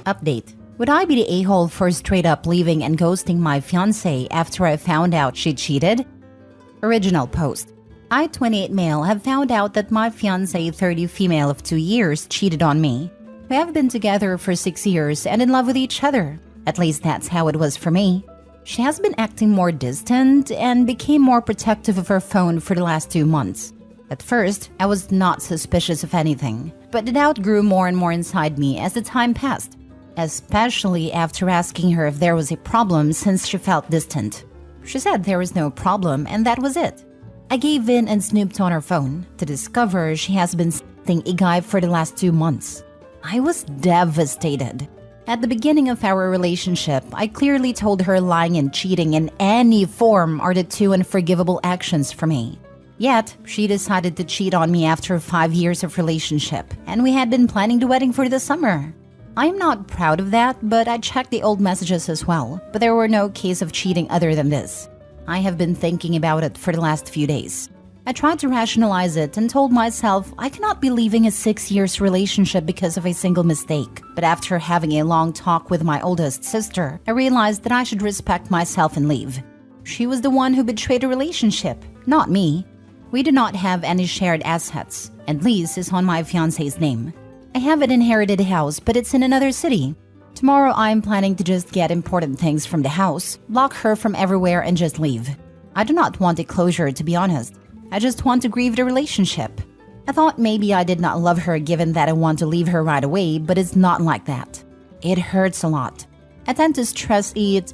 Update. Would I be the a-hole for straight up leaving and ghosting my fiancé after I found out she cheated? Original post. I, 28 male, have found out that my fiancé, 30 female of 2 years, cheated on me. We have been together for 6 years and in love with each other. At least that's how it was for me. She has been acting more distant and became more protective of her phone for the last 2 months. At first, I was not suspicious of anything, but the doubt grew more and more inside me as the time passed, especially after asking her if there was a problem since she felt distant. She said there was no problem and that was it. I gave in and snooped on her phone to discover she has been seeing a guy for the last 2 months. I was devastated. At the beginning of our relationship, I clearly told her lying and cheating in any form are the 2 unforgivable actions for me. Yet, she decided to cheat on me after 5 years of relationship, and we had been planning the wedding for the summer. I am not proud of that, but I checked the old messages as well, but there were no case of cheating other than this. I have been thinking about it for the last few days. I tried to rationalize it and told myself I cannot be leaving a 6 years relationship because of a single mistake. But after having a long talk with my oldest sister, I realized that I should respect myself and leave. She was the one who betrayed the relationship, not me. We do not have any shared assets, and lease is on my fiancé's name. I have an inherited house, but it's in another city. Tomorrow I am planning to just get important things from the house, block her from everywhere and just leave. I do not want a closure, to be honest. I just want to grieve the relationship. I thought maybe I did not love her given that I want to leave her right away, but it's not like that. It hurts a lot. I tend to stress eat,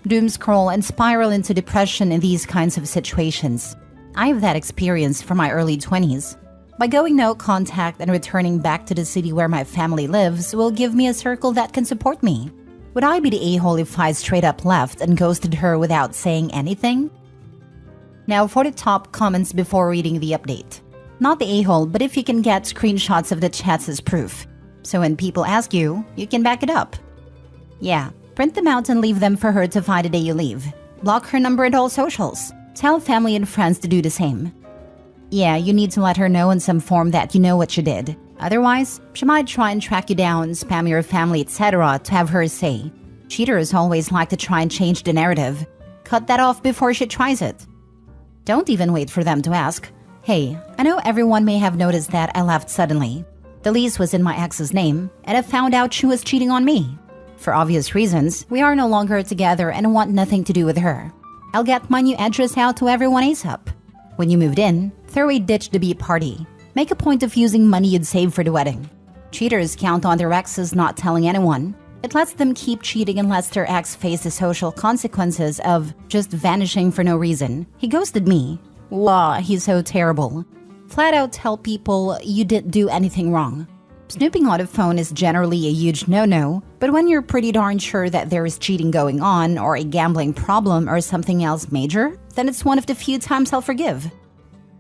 doom scroll, and spiral into depression in these kinds of situations. I have that experience from my early 20s. By going no contact and returning back to the city where my family lives will give me a circle that can support me. Would I be the a-hole if I straight up left and ghosted her without saying anything? Now for the top comments before reading the update. Not the a-hole, but if you can get screenshots of the chats as proof. So when people ask you, you can back it up. Yeah, print them out and leave them for her to find the day you leave. Block her number and all socials. Tell family and friends to do the same. Yeah, you need to let her know in some form that you know what you did. Otherwise, she might try and track you down, spam your family, etc. to have her say. Cheaters always like to try and change the narrative. Cut that off before she tries it. Don't even wait for them to ask. Hey, I know everyone may have noticed that I left suddenly. The lease was in my ex's name, and I found out she was cheating on me. For obvious reasons, we are no longer together and want nothing to do with her. I'll get my new address out to everyone ASAP. When you moved in, throw a ditch the beat party. Make a point of using money you'd save for the wedding. Cheaters count on their exes not telling anyone. It lets them keep cheating and lets their ex face the social consequences of just vanishing for no reason. He ghosted me. Wow, he's so terrible. Flat out tell people you didn't do anything wrong. Snooping on a phone is generally a huge no-no, but when you're pretty darn sure that there is cheating going on or a gambling problem or something else major, then it's one of the few times I'll forgive.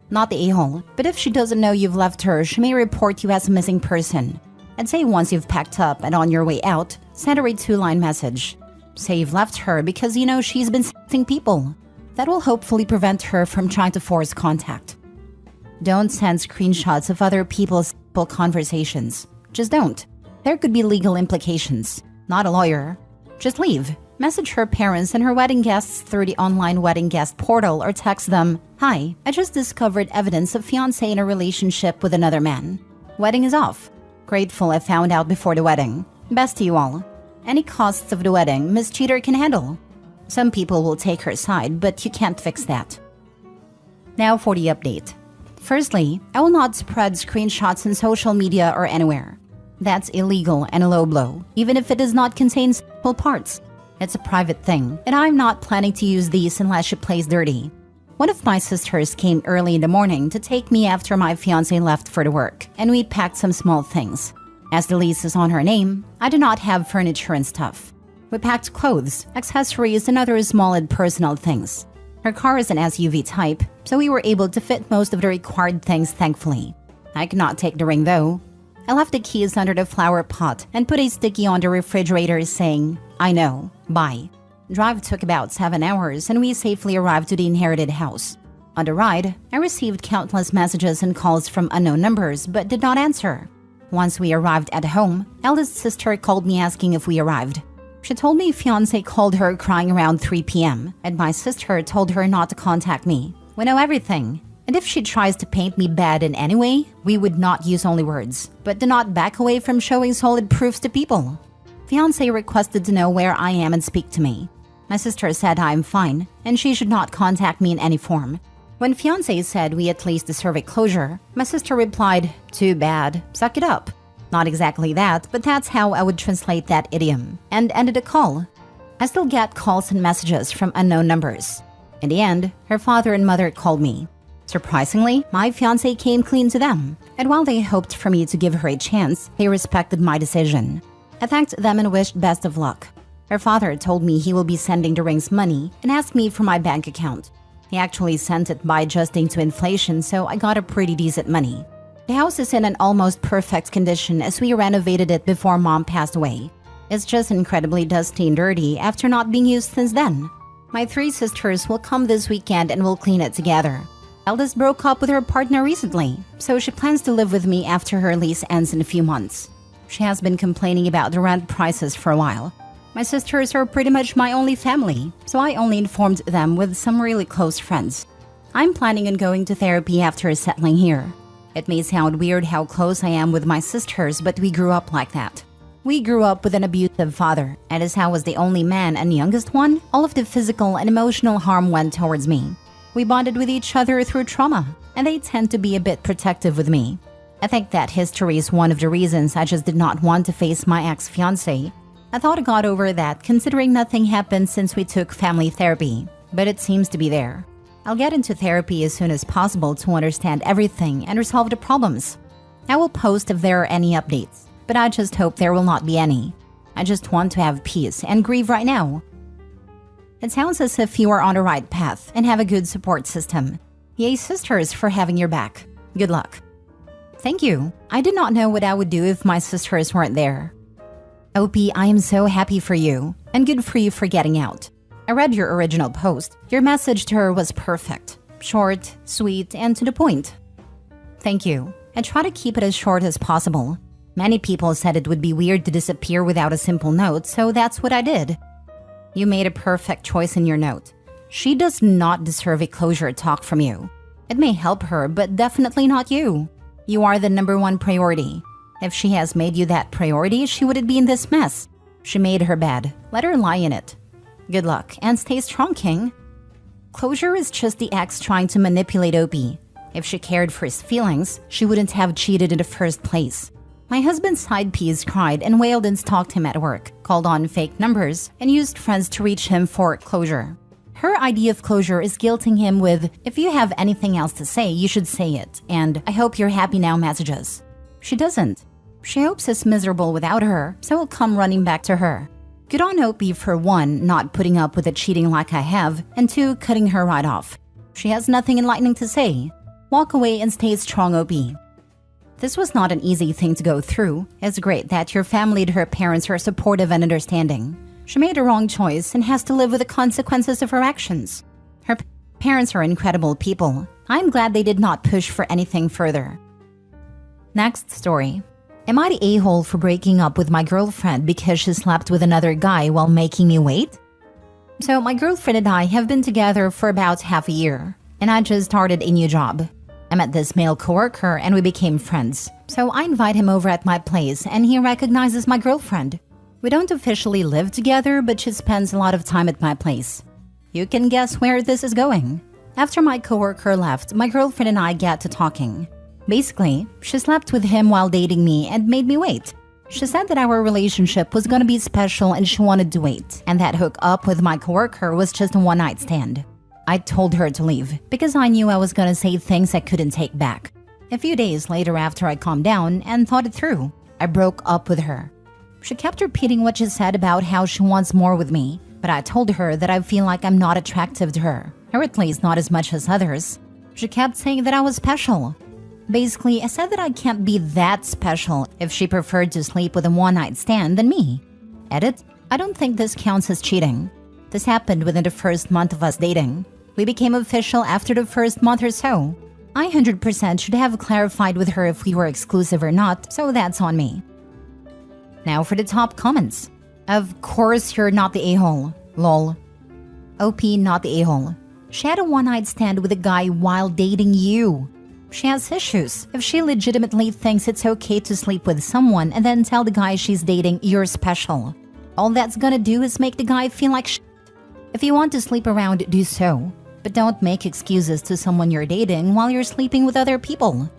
Not the a-hole, but if she doesn't know you've left her, she may report you as a missing person. I'd say once you've packed up and on your way out, send her a 2-line message. Say you've left her because you know she's been seeing people. That will hopefully prevent her from trying to force contact. Don't send screenshots of other people's conversations. Just don't. There could be legal implications. Not a lawyer. Just leave. Message her parents and her wedding guests through the online wedding guest portal or text them, "Hi, I just discovered evidence of fiancé in a relationship with another man. Wedding is off. Grateful I found out before the wedding. Best to you all. Any costs of the wedding Miss Cheater can handle." Some people will take her side, but you can't fix that. Now for the update. Firstly, I will not spread screenshots in social media or anywhere. That's illegal and a low blow, even if it does not contain sexual parts. It's a private thing, and I'm not planning to use these unless she plays dirty. One of my sisters came early in the morning to take me after my fiancé left for the work, and we packed some small things. As the lease is on her name, I do not have furniture and stuff. We packed clothes, accessories, and other small and personal things. Her car is an SUV type, so we were able to fit most of the required things thankfully. I could not take the ring though. I left the keys under the flower pot and put a sticky on the refrigerator saying, "I know, bye." Drive took about 7 hours and we safely arrived to the inherited house. On the ride, I received countless messages and calls from unknown numbers but did not answer. Once we arrived at home, eldest sister called me asking if we arrived. She told me fiancé called her crying around 3 p.m. and my sister told her not to contact me. We know everything. And if she tries to paint me bad in any way, we would not use only words, but do not back away from showing solid proofs to people. Fiancé requested to know where I am and speak to me. My sister said I'm fine, and she should not contact me in any form. When fiancé said we at least deserve a closure, my sister replied, "Too bad, suck it up." Not exactly that, but that's how I would translate that idiom, and ended the call. I still get calls and messages from unknown numbers. In the end, her father and mother called me. Surprisingly, my fiancé came clean to them, and while they hoped for me to give her a chance, they respected my decision. I thanked them and wished best of luck. Her father told me he will be sending the ring's money and asked me for my bank account. He actually sent it by adjusting to inflation, so I got a pretty decent money. The house is in an almost perfect condition as we renovated it before Mom passed away. It's just incredibly dusty and dirty after not being used since then. My 3 sisters will come this weekend and we'll clean it together. Eldest broke up with her partner recently, so she plans to live with me after her lease ends in a few months. She has been complaining about the rent prices for a while. My sisters are pretty much my only family, so I only informed them with some really close friends. I'm planning on going to therapy after settling here. It may sound weird how close I am with my sisters, but we grew up like that. We grew up with an abusive father, and as I was the only man and youngest one, all of the physical and emotional harm went towards me. We bonded with each other through trauma, and they tend to be a bit protective with me. I think that history is one of the reasons I just did not want to face my ex-fiancé. I thought I got over that considering nothing happened since we took family therapy, but it seems to be there. I'll get into therapy as soon as possible to understand everything and resolve the problems. I will post if there are any updates, but I just hope there will not be any. I just want to have peace and grieve right now. It sounds as if you are on the right path and have a good support system. Yay sisters for having your back. Good luck. Thank you. I did not know what I would do if my sisters weren't there. OP, I am so happy for you, and good for you for getting out. I read your original post. Your message to her was perfect. Short, sweet, and to the point. Thank you. I try to keep it as short as possible. Many people said it would be weird to disappear without a simple note, so that's what I did. You made a perfect choice in your note. She does not deserve a closure talk from you. It may help her, but definitely not you. You are the #1 priority. If she has made you that priority, she wouldn't be in this mess. She made her bed. Let her lie in it. Good luck, and stay strong, King. Closure is just the ex trying to manipulate OP. If she cared for his feelings, she wouldn't have cheated in the first place. My husband's side piece cried and wailed and stalked him at work, called on fake numbers, and used friends to reach him for closure. Her idea of closure is guilting him with, "If you have anything else to say, you should say it," and "I hope you're happy now" messages. She doesn't. She hopes he's miserable without her, so he'll come running back to her. Good on OP for 1, not putting up with the cheating like I have, and 2, cutting her right off. She has nothing enlightening to say. Walk away and stay strong, OP. This was not an easy thing to go through. It's great that your family and her parents are supportive and understanding. She made a wrong choice and has to live with the consequences of her actions. Her parents are incredible people. I'm glad they did not push for anything further. Next story. Am I the a-hole for breaking up with my girlfriend because she slept with another guy while making me wait? So my girlfriend and I have been together for about half a year, and I just started a new job. I met this male coworker and we became friends. So I invite him over at my place and he recognizes my girlfriend. We don't officially live together, but she spends a lot of time at my place. You can guess where this is going. After my coworker left, my girlfriend and I got to talking. Basically, she slept with him while dating me and made me wait. She said that our relationship was gonna be special and she wanted to wait, and that hook up with my coworker was just a one-night stand. I told her to leave because I knew I was gonna say things I couldn't take back. A few days later, after I calmed down and thought it through, I broke up with her. She kept repeating what she said about how she wants more with me, but I told her that I feel like I'm not attractive to her, or at least not as much as others. She kept saying that I was special. Basically, I said that I can't be that special if she preferred to sleep with a one-night stand than me. Edit, I don't think this counts as cheating. This happened within the first month of us dating. We became official after the first month or so. I 100% should have clarified with her if we were exclusive or not, so that's on me. Now for the top comments. Of course you're not the a-hole. Lol. OP not the a-hole. She had a one-night stand with a guy while dating you. She has issues. If she legitimately thinks it's okay to sleep with someone and then tell the guy she's dating you're special, all that's gonna do is make the guy feel like shit. If you want to sleep around, do so. But don't make excuses to someone you're dating while you're sleeping with other people.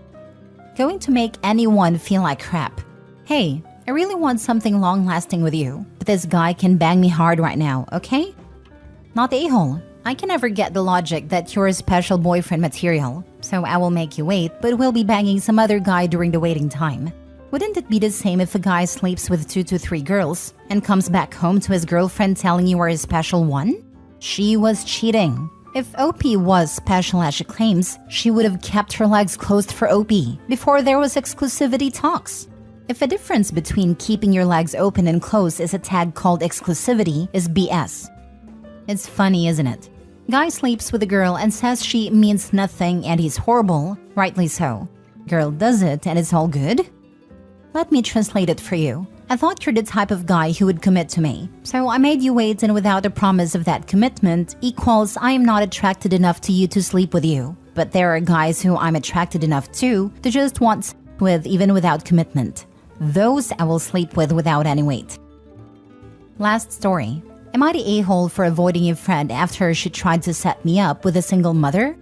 Going to make anyone feel like crap. Hey, I really want something long-lasting with you, but this guy can bang me hard right now, okay? Not the a-hole. I can never get the logic that you're a special boyfriend material, so I will make you wait, but we'll be banging some other guy during the waiting time. Wouldn't it be the same if a guy sleeps with 2 to 3 girls and comes back home to his girlfriend telling you are a special one? She was cheating. If OP was special as she claims, she would have kept her legs closed for OP before there was exclusivity talks. If a difference between keeping your legs open and closed is a tag called exclusivity is BS. It's funny, isn't it? Guy sleeps with a girl and says she means nothing and he's horrible, rightly so. Girl does it and it's all good? Let me translate it for you. I thought you're the type of guy who would commit to me, so I made you wait, and without a promise of that commitment equals I am not attracted enough to you to sleep with you. But there are guys who I'm attracted enough to just want sex with even without commitment. Those I will sleep with without any wait. Last story. Am I the a-hole for avoiding a friend after she tried to set me up with a single mother?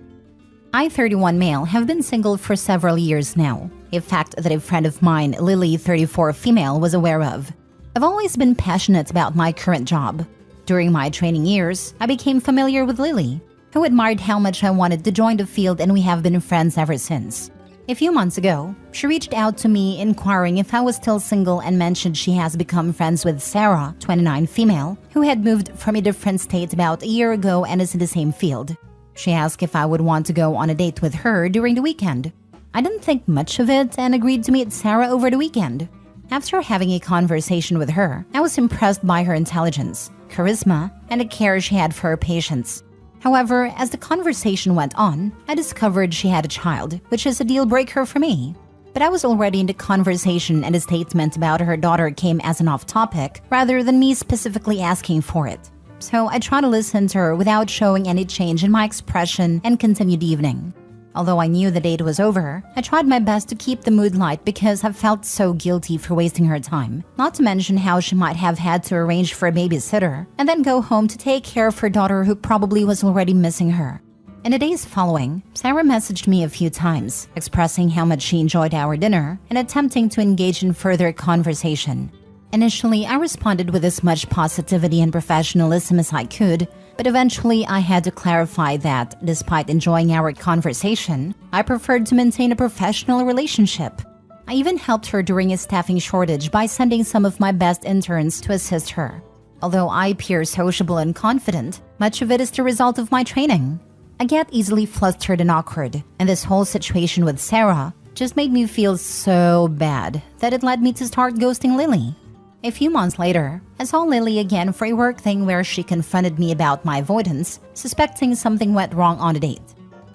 I, 31 male, have been single for several years now. A fact that a friend of mine, Lily, 34 female, was aware of. I've always been passionate about my current job. During my training years, I became familiar with Lily, who admired how much I wanted to join the field, and we have been friends ever since. A few months ago, she reached out to me inquiring if I was still single and mentioned she has become friends with Sarah, 29 female, who had moved from a different state about a year ago and is in the same field. She asked if I would want to go on a date with her during the weekend. I didn't think much of it and agreed to meet Sarah over the weekend. After having a conversation with her, I was impressed by her intelligence, charisma, and the care she had for her patients. However, as the conversation went on, I discovered she had a child, which is a deal breaker for me. But I was already in the conversation, and a statement about her daughter came as an off-topic rather than me specifically asking for it. So I tried to listen to her without showing any change in my expression and continued the evening. Although I knew the date was over, I tried my best to keep the mood light because I felt so guilty for wasting her time. Not to mention how she might have had to arrange for a babysitter and then go home to take care of her daughter who probably was already missing her. In the days following, Sarah messaged me a few times, expressing how much she enjoyed our dinner and attempting to engage in further conversation. Initially, I responded with as much positivity and professionalism as I could, but eventually I had to clarify that, despite enjoying our conversation, I preferred to maintain a professional relationship. I even helped her during a staffing shortage by sending some of my best interns to assist her. Although I appear sociable and confident, much of it is the result of my training. I get easily flustered and awkward, and this whole situation with Sarah just made me feel so bad that it led me to start ghosting Lily. A few months later, I saw Lily again for a work thing where she confronted me about my avoidance, suspecting something went wrong on the date.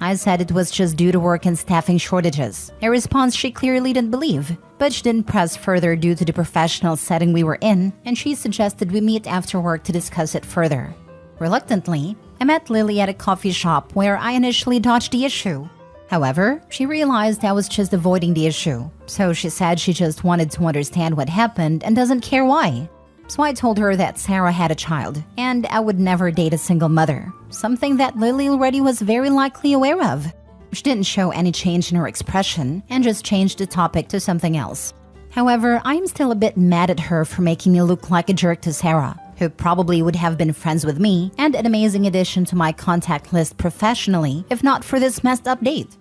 I said it was just due to work and staffing shortages, a response she clearly didn't believe, but she didn't press further due to the professional setting we were in, and she suggested we meet after work to discuss it further. Reluctantly, I met Lily at a coffee shop where I initially dodged the issue. However, she realized I was just avoiding the issue, so she said she just wanted to understand what happened and doesn't care why. So I told her that Sarah had a child, and I would never date a single mother, something that Lily already was very likely aware of. She didn't show any change in her expression and just changed the topic to something else. However, I'm still a bit mad at her for making me look like a jerk to Sarah, who probably would have been friends with me and an amazing addition to my contact list professionally if not for this messed up date.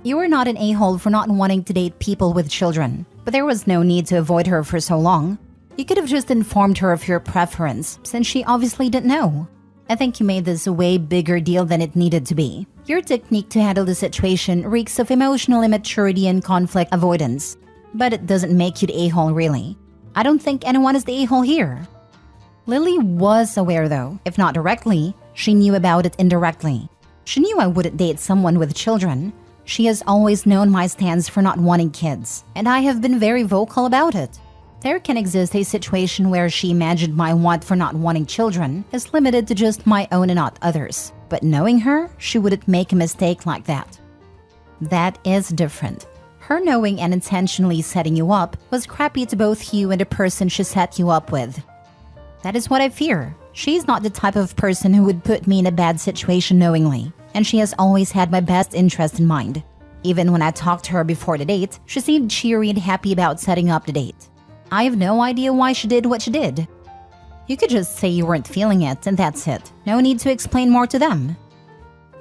You are not an a-hole for not wanting to date people with children, but there was no need to avoid her for so long. You could have just informed her of your preference, since she obviously didn't know. I think you made this a way bigger deal than it needed to be. Your technique to handle the situation reeks of emotional immaturity and conflict avoidance. But it doesn't make you the a-hole, really. I don't think anyone is the a-hole here. Lily was aware though, if not directly, she knew about it indirectly. She knew I wouldn't date someone with children. She has always known my stance for not wanting kids, and I have been very vocal about it. There can exist a situation where she imagined my want for not wanting children is limited to just my own and not others. But knowing her, she wouldn't make a mistake like that. That is different. Her knowing and intentionally setting you up was crappy to both you and the person she set you up with. That is what I fear. She's not the type of person who would put me in a bad situation knowingly, and she has always had my best interest in mind. Even when I talked to her before the date, she seemed cheery and happy about setting up the date. I have no idea why she did what she did. You could just say you weren't feeling it and that's it. No need to explain more to them.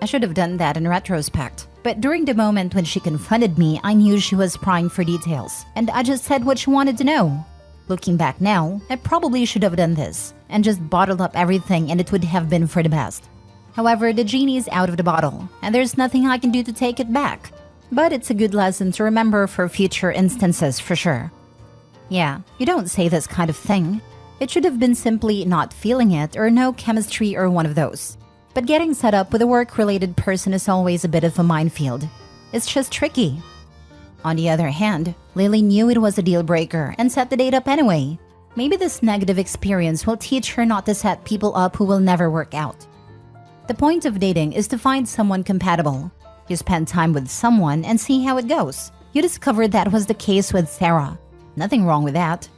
I should have done that in retrospect. But during the moment when she confronted me, I knew she was prying for details, and I just said what she wanted to know. Looking back now, I probably should have done this, and just bottled up everything, and it would have been for the best. However, the genie is out of the bottle, and there's nothing I can do to take it back. But it's a good lesson to remember for future instances for sure. Yeah, you don't say this kind of thing. It should have been simply not feeling it or no chemistry or one of those. But getting set up with a work-related person is always a bit of a minefield. It's just tricky. On the other hand, Lily knew it was a deal breaker and set the date up anyway. Maybe this negative experience will teach her not to set people up who will never work out. The point of dating is to find someone compatible. You spend time with someone and see how it goes. You discovered that was the case with Sarah. Nothing wrong with that.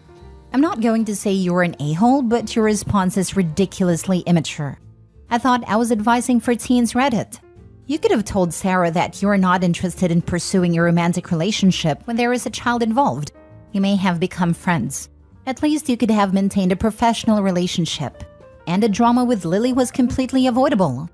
I'm not going to say you're an a-hole, but your response is ridiculously immature. I thought I was advising for teens Reddit. You could have told Sarah that you're not interested in pursuing a romantic relationship when there is a child involved. You may have become friends. At least you could have maintained a professional relationship. And the drama with Lily was completely avoidable.